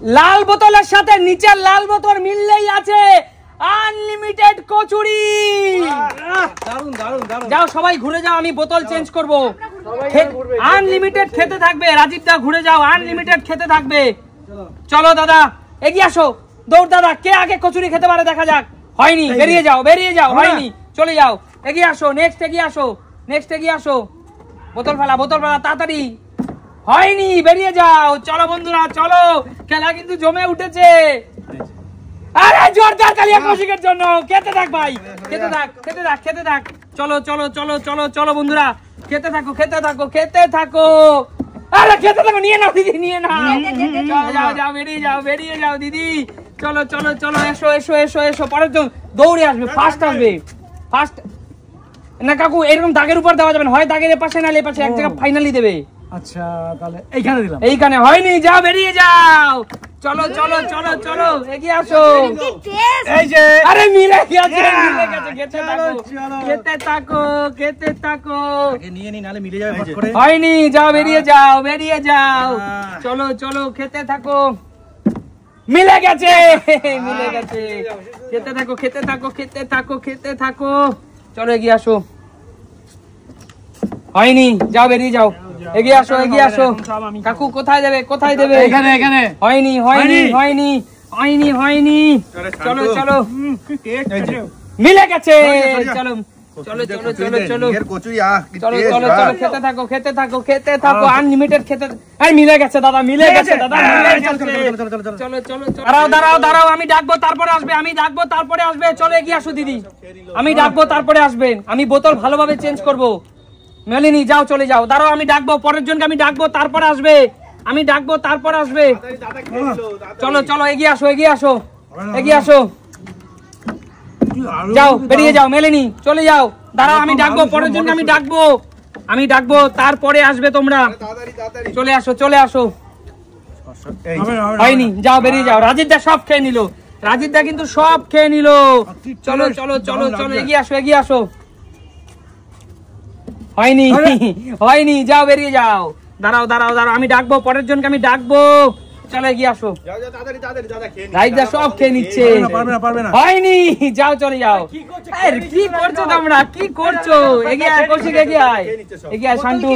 লাল বোতলের সাথে নিচের লাল বোতল মিললেই আছে আনলিমিটেড কচুরি। দারুন দারুন দারুন। যাও সবাই ঘুরে যাও, আমি বোতল চেঞ্জ করব। আনলিমিটেড খেতে থাকবে। রাজীব দা ঘুরে যাও, আনলিমিটেড খেতে থাকবে। চলো দাদা এগিয়ে আসো, দৌড় দাদা, কে আগে কচুরি খেতে পারে দেখা যাক। হয়নি, বেরিয়ে যাও বেরিয়ে যাও, হয়নি, চলে যাও, এগিয়ে আসো, নেক্সট এগিয়ে আসো, নেক্সট এগিয়ে আসো। বোতল ফেলা তাড়াতাড়ি, হয়নি, বেরিয়ে যাও। চলো বন্ধুরা চলো, খেলা কিন্তু জমে উঠেছে। আরে জোরদার তালিয়া কৌশিকের জন্য। খেতে থাক ভাই, খেতে থাক খেতে থাক খেতে থাক। চলো চলো চলো চলো চলো বন্ধুরা, খেতে থাকো খেতে থাকো খেতে থাকো। আরে খেতে থাকো, নিয়ে নাও দিদি, নিয়ে নাও। যাও যাও বেরিয়ে যাও বেরিয়ে যাও দিদি। চলো চলো চলো, এসো এসো এসো এসো। পরের জন দৌড়ে আসবে, ফার্স্ট আসবে, ফার্স্ট। না কাকু এরকম দাগের উপর দেওয়া যাবে না, হয় দাগের পাশে না পাশে এক জায়গা ফাইনালি দেবে। আচ্ছা তাহলে এইখানে দিলাম, এইখানে। হয়নি, যাও বেরিয়ে যাও। চলো চলো চলো চলো এগিয়ে আসো। এই যে আরে মিলে গেছে মিলে গেছে, খেতে থাকো খেতে থাকো খেতে থাকো। আগে নিয়ে নি, নালে মিলে যাবে ভাগ করে। হয়নি, যাও বেরিয়ে যাও বেরিয়ে যাও। চলো চলো খেতে থাকো, মিলে গেছে মিলে গেছে। খেতে থাকো খেতে থাকো খেতে থাকো খেতে থাকো। চলো এগিয়ে আসো। হয়নি, যাও বেরিয়ে যাও, এগিয়ে আসো এগিয়ে আসো। কাকু কোথায় দেবে কোথায় দেবে? এখানে এখানে। হয়নি হয়নি হয়নি হয়নি হয়নি। চলো চলো, মিলে গেছে। চলো চলো চলো চলো চলো চলো চলো চলো, খেতে থাকো খেতে থাকো খেতে থাকো, আনলিমিটেড খেতে। আরে মিলে গেছে দাদা, মিলে গেছে দাদা, মিলে গেছে। চলো চলো দাঁড়াও দাঁড়াও দাঁড়াও, আমি ডাকবো তারপরে আসবে, আমি ডাকবো তারপরে আসবে। চলো এগিয়ে আসো দিদি, আমি ডাকবো তারপরে আসবেন। আমি বোতল ভালোভাবে চেঞ্জ করবো। মেলিনি যাও চলে যাও, দাঁড়াও আমি ডাকবো পরের জনকে, আমি ডাকবো তারপরে আসবে, আমি ডাকবো তারপরে আসবে। চলো চলো এগিয়ে আসো এগিয়ে আসো এগিয়ে আসো। যাও বেরিয়ে যাও, মেলেনি চলে যাও। দাঁড়াও আমি ডাকবো পরের জনকে, আমি ডাকবো, আমি ডাকবো তারপরে আসবে তোমরা। চলে আসো চলে আসো। হয়নি, যাও বেরিয়ে যাও। রাজীব দা সব খেয়ে নিল, রাজীব দা কিন্তু সব খেয়ে নিল। চলো চলো চলো চলো এগিয়ে আসো এগিয়ে আসো। হয়নি হয়নি, যাও বেরিয়ে যাও। দাঁড়াও দাঁড়াও দাঁড়াও, আমি ডাকবো পরের জনকে, আমি ডাকবো। চলো এগিয়ে আসো। রাজদা সব খেয়ে নিচ্ছে। হয়নি, যাও চলে যাও। কি করছো তোমরা, কি করছো? এগিয়ে আয় কৌশিক, এগিয়ে আয় এগিয়ে আয়। শান্তু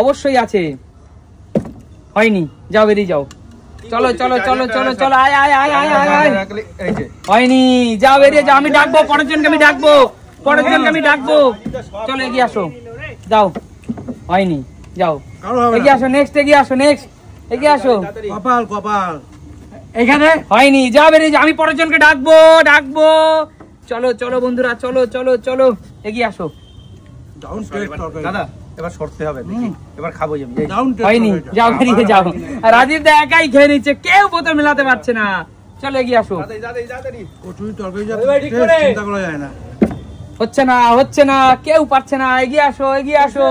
অবশ্যই আছে। হয়নি, যাও বেরিয়ে যাও। চলো চলো চলো চলো চলো, আয় আয় আয় আয় আয় আয়। হয়নি, যাও বেরিয়ে যাও। আমি ডাকবো পরের জনকে, আমি ডাকবো পরের জনকে, আমি ডাকবো। চলো এগিয়ে আসো, যাও। হয়নি, যাও এগিয়ে আসো। নেক্সট এগিয়ে আসো, নেক্সট এগিয়ে আসো। কপাল কপাল এখানে। হয়নি, যাও বেরিয়ে যাও। আমি পরের জনকে ডাকবো ডাকবো। চলো চলো বন্ধুরা চলো চলো চলো এগিয়ে আসো। দাদা এবার সরতে হবে, এবার খাবো। হয়নি, যাও বেরিয়ে যাও। রাজীব দা একাই খেয়ে নিচ্ছে, কেউ বোতল মেলাতে পারছে না। চলো এগিয়ে আসো। চিন্তা করা যায় না, হচ্ছে না হচ্ছে না, কেউ পারছে না। এগিয়ে আসো এগিয়ে আসো,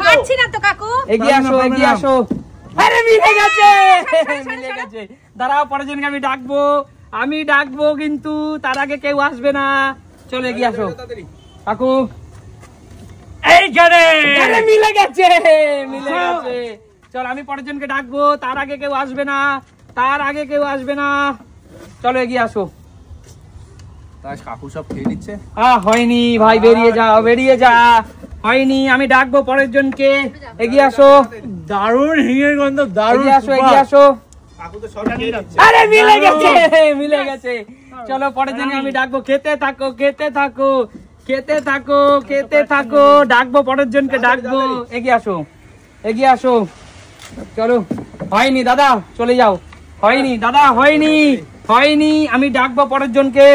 পারছি না তো কাকু। এগিয়ে আসো এগিয়ে আসো। আরে মিলে গেছে মিলে গেছে। দাঁড়াও পরের জনকে আমি ডাকবো, আমি ডাকবো, কিন্তু তার আগে কেউ আসবে না। চলো এগিয়ে আসো কাকু। এইখানে মিলে গেছে মিলে গেছে। চলো আমি পরের জনকে ডাকবো, তার আগে কেউ আসবে না, তার আগে কেউ আসবে না। চলো এগিয়ে আসো। কাকু সব খেয়ে নিচ্ছে। হয়নি ভাই, বেরিয়ে যাও বেরিয়ে যা। হয়নি, আমি ডাকবো পরের জনকে। এগিয়ে আসো। দারুণ হিঙের গন্ধ, দারুণ। আসো এগিয়ে আসো। আরে মিলে গেছে মিলে গেছে। চলো পরের জনকে আমি ডাকবো। খেতে থাকো খেতে থাকো খেতে থাকো খেতে থাকো। ডাকবো পরের জনকে ডাকবো। এগিয়ে আসো এগিয়ে আসো। চলো। হয়নি দাদা, চলে যাও। হয়নি দাদা, হয়নি হয়নি, আমি ডাকবো পরের জনকে,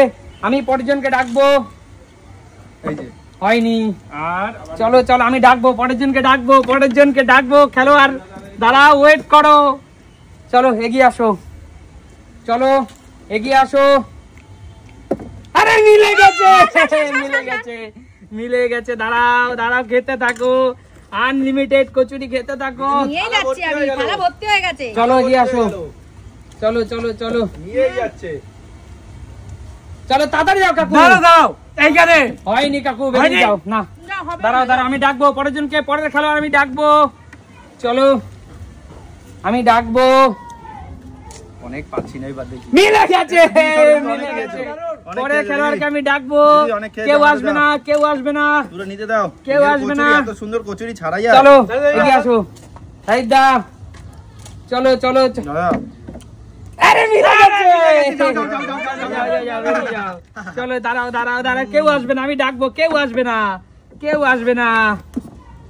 আমি পরের জনকে ডাকবো। হয়নি। আর চলো চলো আমি ডাকবো পরের জনকে ডাকবো পরের জনকে ডাকবো। খেলোয়াড় দাঁড়াও, ওয়েট করো। চলো এগিয়ে আসো, চলো এগিয়ে আসো। আরে মিলে গেছে মিলে গেছে মিলে গেছে। দাঁড়াও দাঁড়াও, খেতে থাকো, আনলিমিটেড কচুরি খেতে থাকো। নিয়ে যাচ্ছি আমি, থালা ভর্তি হয়ে গেছে। চলো এগিয়ে আসো, চলো চলো চলো নিয়ে যাচ্ছে। চলো তাড়াতাড়ি যাও কাকু। দাও এইখানে। হয়নি কাকু, বেরিয়ে যাও। না দাঁড়াও দাঁড়াও, আমি ডাকবো পরের জনকে, পরের খেলোয়াড় আমি ডাকবো। চলো আমি ডাকবো। অনেক পাচ্ছি না এবার দেখি মিলে গেছে মিলে গেছে পরে খেলোয়াড়কে আমি ডাকবো কেউ আসবে না কেউ আসবে না পুরো নিতে দাও কেউ আসবে না এত সুন্দর কচুরি ছাড়াই চলো এগিয়ে আসো সাইদা চলো চলো আরে মিলে গেছে চলো দাঁড়াও দাঁড়াও দাঁড়াও কেউ আসবে না আমি ডাকবো কেউ আসবে না কেউ আসবে না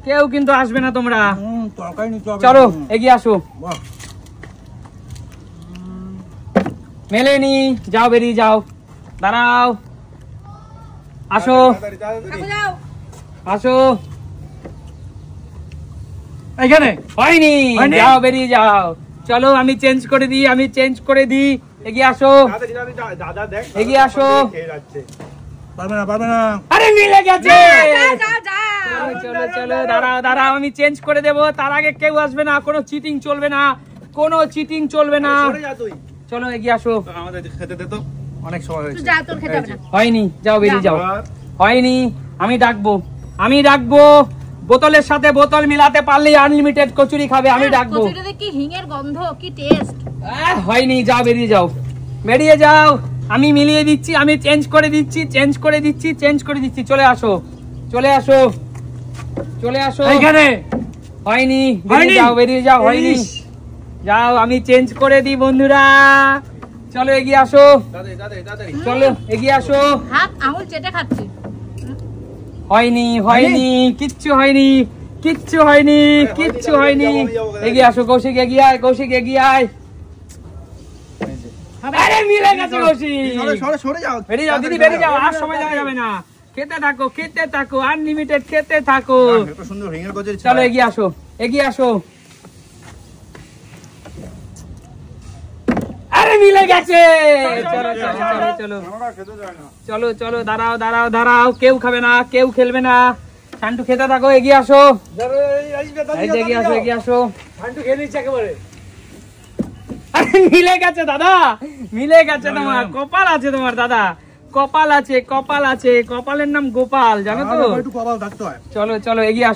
কেউ কিন্তু আসবে না তোমরা চলো এগিয়ে আসো মেলেনি যাও বেরিয়ে যাও দাঁড়াও আসো আসো এইখানে হয়নি যাও বেরিয়ে যাও চলো আমি চেঞ্জ করে দিই আমি চেঞ্জ করে দিই এগিয়ে আসো এগিয়ে আসো পারবে না আরে মিলে গেছে চলো চলো দাঁড়াও দাঁড়াও আমি চেঞ্জ করে দেবো তার আগে কেউ আসবে না কোনো চিটিং চলবে না কোনো চিটিং চলবে না চলো এগিয়ে আসো আমাদের খেতে দে তো অনেক সময় হয়েছে হয়নি যাও বেরিয়ে যাও হয়নি আমি ডাকবো বোতলের সাথে বোতল মিলাতে পারলেই আনলিমিটেড কচুরি খাবে আমি ডাকবো কচুরিতে কি হিঙের গন্ধ কি টেস্ট হয়নি যাও বেরিয়ে যাও বেরিয়ে যাও আমি মিলিয়ে দিচ্ছি আমি চেঞ্জ করে দিচ্ছি চলে আসো চলে আসো চলে আসো এইখানে হয়নি বেরিয়ে যাও হয়নি যাও আমি চেঞ্জ করে দিই বন্ধুরা চলো এগিয়ে আসো চলো এগিয়ে আসো হাত আঙুল চেটে খাচ্ছি হয়নি কিচ্ছু হয়নি এগিয়ে আসো কৌশিক এগিয়ে আয় আরে মিলে গেছে কৌশিক সরে যাও বেরিয়ে যাও দিদি বেরিয়ে যাও আর সময় দেওয়া যাবে না খেতে থাকো আনলিমিটেড খেতে থাকো এত সুন্দর হিঙের কচুরি চলো এগিয়ে আসো আরে মিলে গেছে চলো দাঁড়াও কেউ খাবে না কেউ খেলবে না শান্টু খেতে থাকো এগিয়ে আসো এগিয়ে আসো শান্টু খেয়ে নিচ্ছে একেবারে আরে মিলে গেছে দাদা মিলে গেছে তোমার কপাল আছে তোমার দাদা কপাল আছে কপালের নাম গোপাল জানো তো একটু কপাল থাকতে হয় চলো এগিয়ে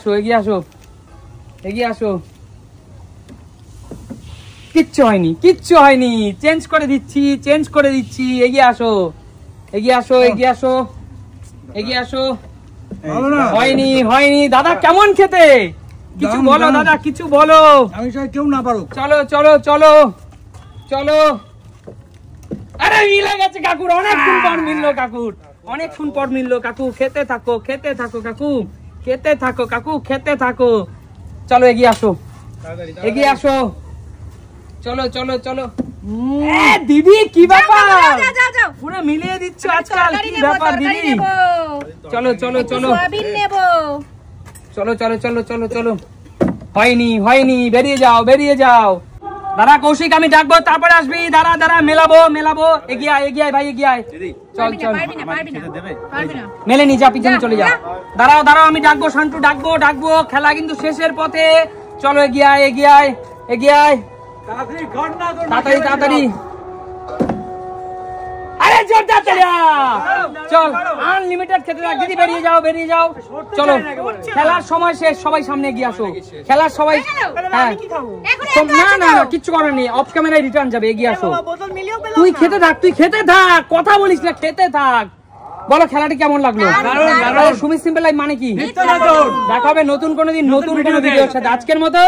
আসো কিচ্ছু হয়নি চেঞ্জ করে দিচ্ছি এগিয়ে আসো হয়নি দাদা কেমন খেতে কিছু বলো দাদা কিছু বলো আমি চাই কেউ না পারো চলো আরে মিলে গেছে কাকুর অনেকক্ষণ পর মিললো কাকু খেতে থাকো চলো এগিয়ে আসো চলো দিদি কি ব্যাপার পুরো মিলিয়ে দিচ্ছ আজকাল কি ব্যাপার দিদি চলো হয়নি বেরিয়ে যাও দাদা কৌশিক আমি ডাকবো তারপরে আসবি দাঁড়া মেলাবো এগিয়ে আয় ভাই এগিয়ে আয় চল মেলে নি যা পিছনে চলে যা দাঁড়াও আমি ডাকবো শান্টু ডাকবো খেলা কিন্তু শেষের পথে চলো এগিয়ে আয় তাড়াতাড়ি আরে জোরদার চল আনলিমিটেড খেতে থাক দিদি বেরিয়ে যাও চলো খেলার সময় শেষ সবাই সামনে এগিয়ে আসো খেলার সবাই হ্যাঁ না কিচ্ছু করার নেই অফ ক্যামেরায় রিটার্ন যাবে এগিয়ে আসো তুই খেতে থাক কথা বলিস না খেতে থাক বলো খেলাটি কেমন লাগলো সুমিত সিম্পল লাইফ মানে কি দেখা হবে নতুন কোনো দিন নতুন কোনো ভিডিওর সাথে আজকের মতো